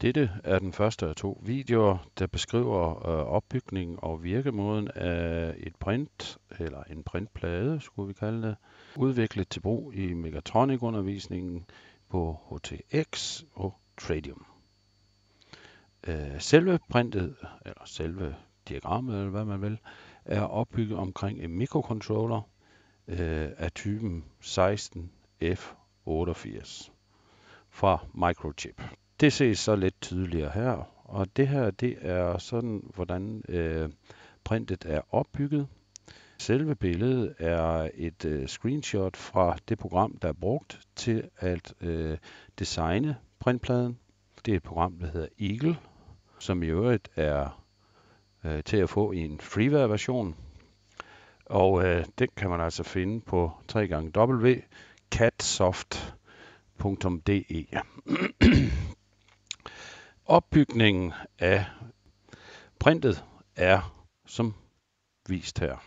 Dette er den første af 2 videoer, der beskriver opbygningen og virkemåden af et print, eller en printplade, skulle vi kalde det, udviklet til brug i Mechatronic-undervisningen på HTX og Tradium. Selve printet, eller selve diagrammet, eller hvad man vil, er opbygget omkring en mikrocontroller af typen 16F88 fra Microchip. Det ses så lidt tydeligere her, og det her det er sådan, hvordan printet er opbygget. Selve billedet er et screenshot fra det program, der er brugt til at designe printpladen. Det er et program, der hedder Eagle, som i øvrigt er til at få i en freeware-version. Og den kan man altså finde på www.catsoft.de. Opbygningen af printet er som vist her.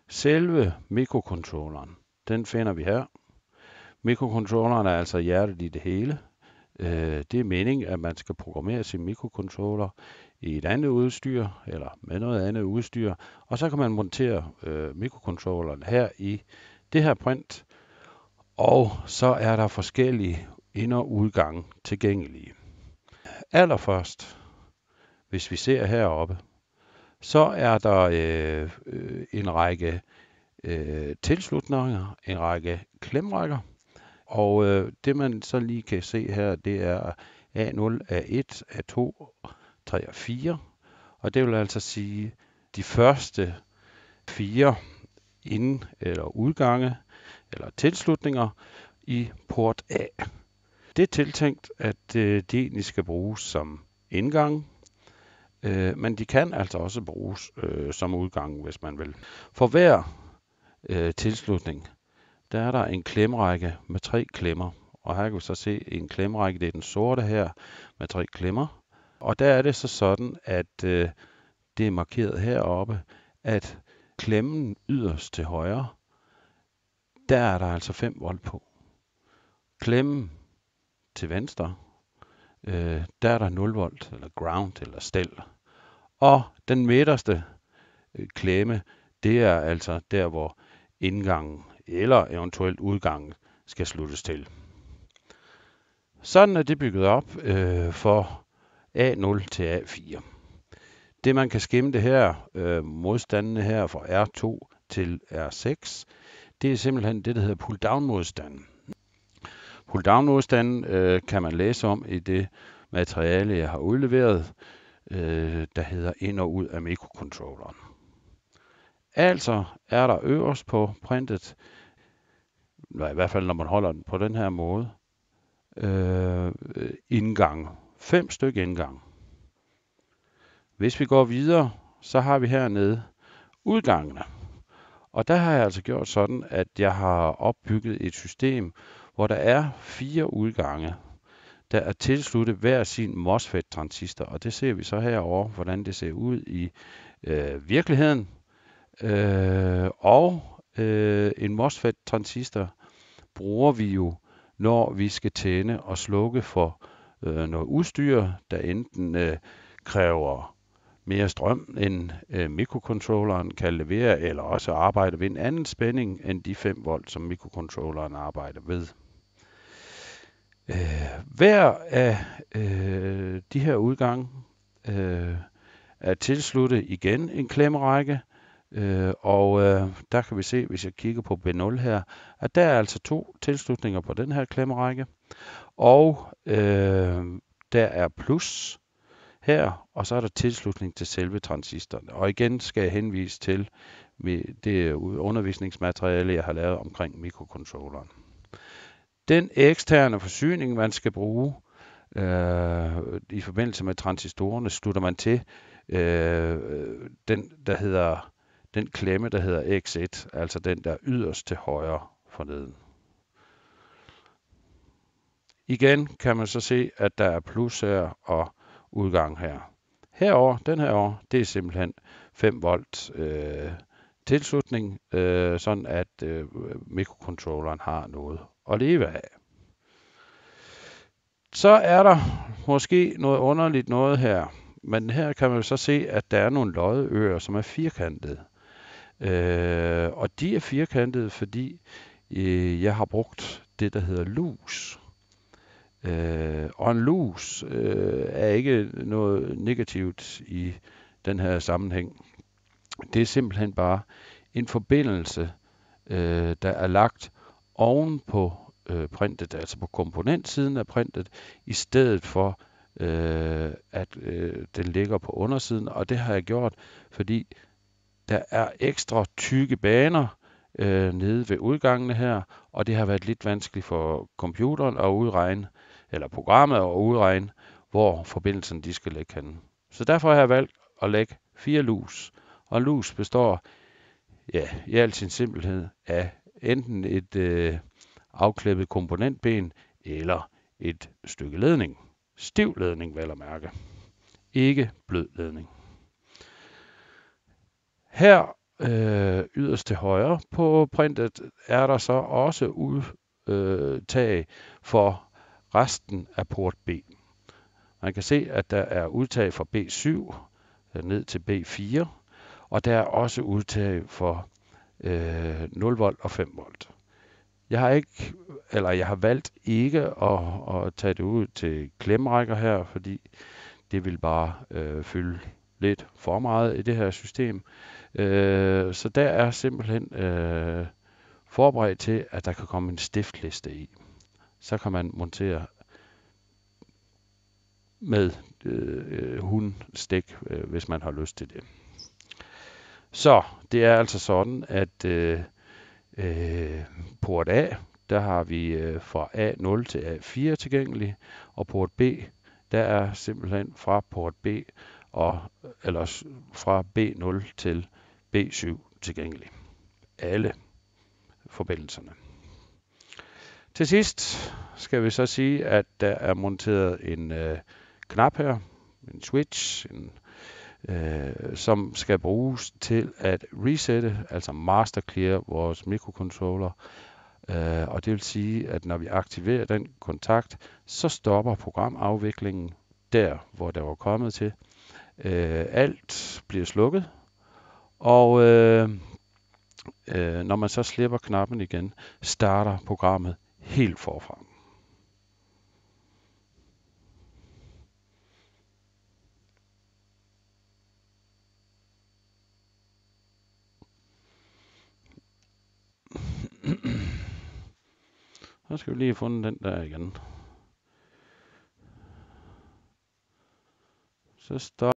Selve mikrocontrolleren, den finder vi her. Mikrocontrolleren er altså hjertet i det hele. Det er meningen, at man skal programmere sin mikrocontroller i et andet udstyr, eller med noget andet udstyr, og så kan man montere mikrocontrolleren her i det her print, og så er der forskellige ind- og udgange tilgængelige. Allerførst, hvis vi ser heroppe, så er der en række tilslutninger, en række klemrækker, og det man så lige kan se her, det er A0, A1, A2, 3 og 4, og det vil altså sige de første 4 ind- eller udgange, eller tilslutninger i port A. Det er tiltænkt, at de egentlig skal bruges som indgang, men de kan altså også bruges som udgang, hvis man vil. For hver tilslutning, der er der en klemrække med 3 klemmer. Og her kan vi så se en klemrække, det er den sorte her, med 3 klemmer. Og der er det så sådan, at det er markeret heroppe, at klemmen yderst til højre, der er der altså 5 volt på. Klemmen til venstre, der er der 0 volt, eller ground, eller stel. Og den midterste klemme, det er altså der, hvor indgangen eller eventuelt udgangen skal sluttes til. Sådan er det bygget op for A0 til A4. Det man kan skimme her, modstandene her fra R2 til R6, det er simpelthen det, der hedder pull-down modstanden. Pull-down modstanden kan man læse om i det materiale, jeg har udleveret, der hedder ind og ud af mikrocontrolleren. Altså er der øverst på printet, i hvert fald når man holder den på den her måde, indgang. 5 stykker indgang. Hvis vi går videre, så har vi hernede udgangene. Og der har jeg altså gjort sådan, at jeg har opbygget et system, hvor der er 4 udgange, der er tilsluttet hver sin MOSFET-transistor. Og det ser vi så herovre, hvordan det ser ud i virkeligheden. En MOSFET-transistor bruger vi jo, når vi skal tænde og slukke for noget udstyr, der enten kræver mere strøm, end mikrocontrolleren kan levere, eller også arbejde ved en anden spænding end de 5 volt, som mikrocontrolleren arbejder ved. Hver af de her udgange er tilsluttet igen en klemmerække, og der kan vi se, hvis jeg kigger på B0 her, at der er altså 2 tilslutninger på den her klemmerække, og der er plus her, og så er der tilslutning til selve transistoren. Og igen skal jeg henvise til det undervisningsmateriale, jeg har lavet omkring mikrocontrolleren. Den eksterne forsyning, man skal bruge i forbindelse med transistorerne, slutter man til den klemme, der hedder X1, altså den der yderst til højre forneden. Igen kan man så se, at der er plus her og udgang her. Den herovre, det er simpelthen 5 volt tilslutning, sådan at mikrocontrolleren har noget at leve af. Så er der måske noget underligt noget her. Men her kan man jo så se, at der er nogle loddeører, som er firkantede. Og de er firkantede, fordi jeg har brugt det, der hedder lus. Og en lus er ikke noget negativt i den her sammenhæng. Det er simpelthen bare en forbindelse, der er lagt oven på printet, altså på komponentsiden af printet, i stedet for at den ligger på undersiden. Og det har jeg gjort, fordi der er ekstra tykke baner nede ved udgangene her, og det har været lidt vanskeligt for computeren at udregne, eller programmet at udregne, hvor forbindelsen de skal lægge henne. Så derfor har jeg valgt at lægge 4 lus. Og lus består i al sin simpelhed af enten et afklippet komponentben eller et stykke ledning. Stiv ledning, vel at mærke. Ikke blød ledning. Her yderst til højre på printet er der så også udtag for resten af port B. Man kan se, at der er udtag for B7 ned til B4, og der er også udtag for 0 volt og 5 volt. Jeg har valgt ikke at tage det ud til klemrækker her, fordi det vil bare fylde lidt for meget i det her system. Så der er simpelthen forberedt til, at der kan komme en stiftliste i. Så kan man montere med hundstik, hvis man har lyst til det. Så det er altså sådan, at port A, der har vi fra A0 til A4 tilgængelig, og port B, der er simpelthen fra port B eller fra B0 til B7 tilgængelig. Alle forbindelserne. Til sidst skal vi så sige, at der er monteret en knap her, en switch, som skal bruges til at resette, altså master clear vores mikrocontroller. Og det vil sige, at når vi aktiverer den kontakt, så stopper programafviklingen der, hvor der var kommet til. Alt bliver slukket, og når man så slipper knappen igen, starter programmet helt forfra. Så skal vi lige have fundet den der igen. Så stopper